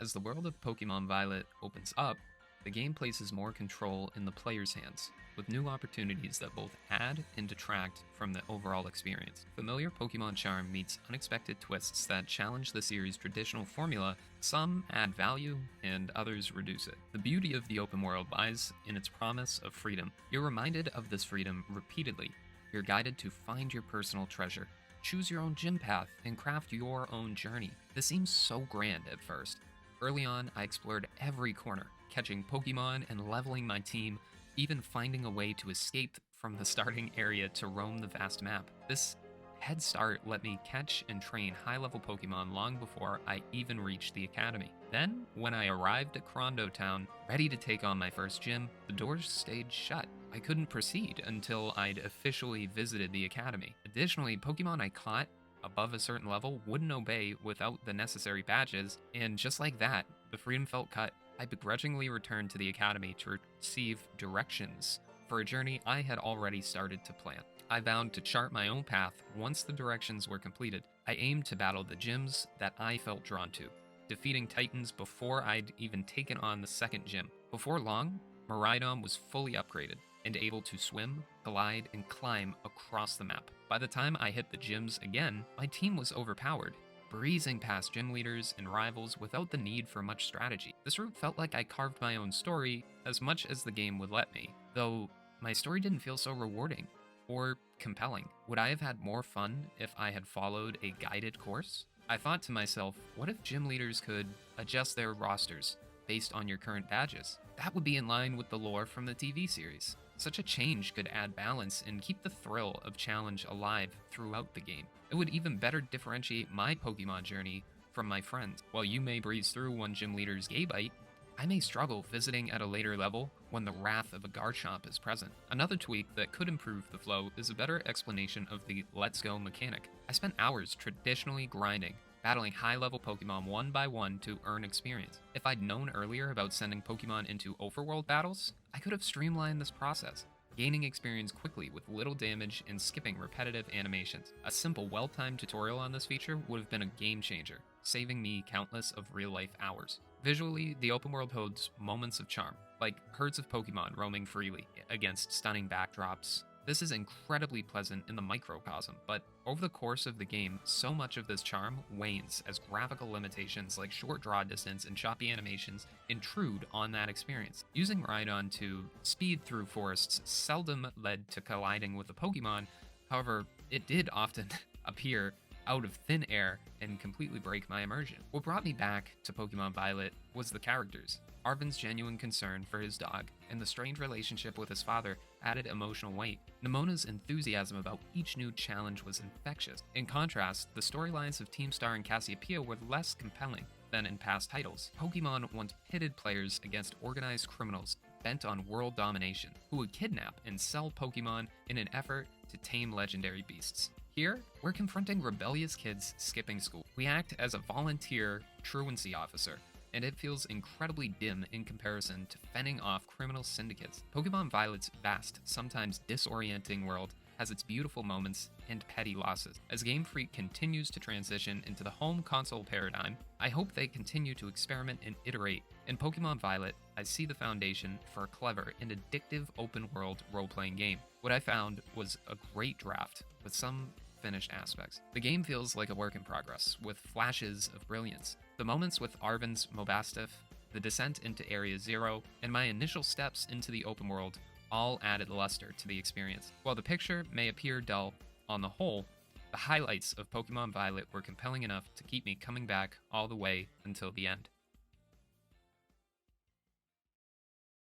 As the world of Pokemon Violet opens up, the game places more control in the player's hands, with new opportunities that both add and detract from the overall experience. Familiar Pokemon charm meets unexpected twists that challenge the series' traditional formula. Some add value, and others reduce it. The beauty of the open world lies in its promise of freedom. You're reminded of this freedom repeatedly. You're guided to find your personal treasure, choose your own gym path, and craft your own journey. This seems so grand at first. Early on, I explored every corner, catching Pokemon and leveling my team, even finding a way to escape from the starting area to roam the vast map. This head start let me catch and train high-level Pokemon long before I even reached the academy. Then, when I arrived at Crondo Town, ready to take on my first gym, the doors stayed shut. I couldn't proceed until I'd officially visited the academy. Additionally, Pokemon I caught above a certain level wouldn't obey without the necessary badges, and just like that, the freedom felt cut. I begrudgingly returned to the academy to receive directions for a journey I had already started to plan. I vowed to chart my own path once the directions were completed. I aimed to battle the gyms that I felt drawn to, defeating Titans before I'd even taken on the second gym. Before long, Miraidon was fully upgraded and able to swim, glide, and climb across the map. By the time I hit the gyms again, my team was overpowered, breezing past gym leaders and rivals without the need for much strategy. This route felt like I carved my own story as much as the game would let me, though my story didn't feel so rewarding or compelling. Would I have had more fun if I had followed a guided course? I thought to myself, what if gym leaders could adjust their rosters based on your current badges? That would be in line with the lore from the TV series. Such a change could add balance and keep the thrill of challenge alive throughout the game. It would even better differentiate my Pokemon journey from my friends. While you may breeze through one gym leader's Gabite, I may struggle visiting at a later level when the wrath of a Garchomp is present. Another tweak that could improve the flow is a better explanation of the Let's Go mechanic. I spent hours traditionally grinding, battling high-level Pokemon one by one to earn experience. If I'd known earlier about sending Pokemon into overworld battles, I could have streamlined this process, gaining experience quickly with little damage and skipping repetitive animations. A simple, well-timed tutorial on this feature would have been a game changer, saving me countless of real-life hours. Visually, the open world holds moments of charm, like herds of Pokemon roaming freely against stunning backdrops. This is incredibly pleasant in the microcosm, but over the course of the game, so much of this charm wanes as graphical limitations like short draw distance and choppy animations intrude on that experience. Using Rhydon to speed through forests seldom led to colliding with a Pokemon, however, it did often appear out of thin air and completely break my immersion. What brought me back to Pokemon Violet was the characters. Arvin's genuine concern for his dog and the strange relationship with his father added emotional weight. Nemona's enthusiasm about each new challenge was infectious. In contrast, the storylines of Team Star and Cassiopeia were less compelling than in past titles. Pokemon once pitted players against organized criminals bent on world domination, who would kidnap and sell Pokemon in an effort to tame legendary beasts. Here, we're confronting rebellious kids skipping school. We act as a volunteer truancy officer, and it feels incredibly dim in comparison to fending off criminal syndicates. Pokemon Violet's vast, sometimes disorienting world has its beautiful moments and petty losses. As Game Freak continues to transition into the home console paradigm, I hope they continue to experiment and iterate. In Pokemon Violet, I see the foundation for a clever and addictive open-world role-playing game. What I found was a great draft with some finished aspects. The game feels like a work in progress, with flashes of brilliance. The moments with Arvin's Mobastiff, the descent into Area Zero, and my initial steps into the open world all added luster to the experience. While the picture may appear dull, on the whole, the highlights of Pokemon Violet were compelling enough to keep me coming back all the way until the end.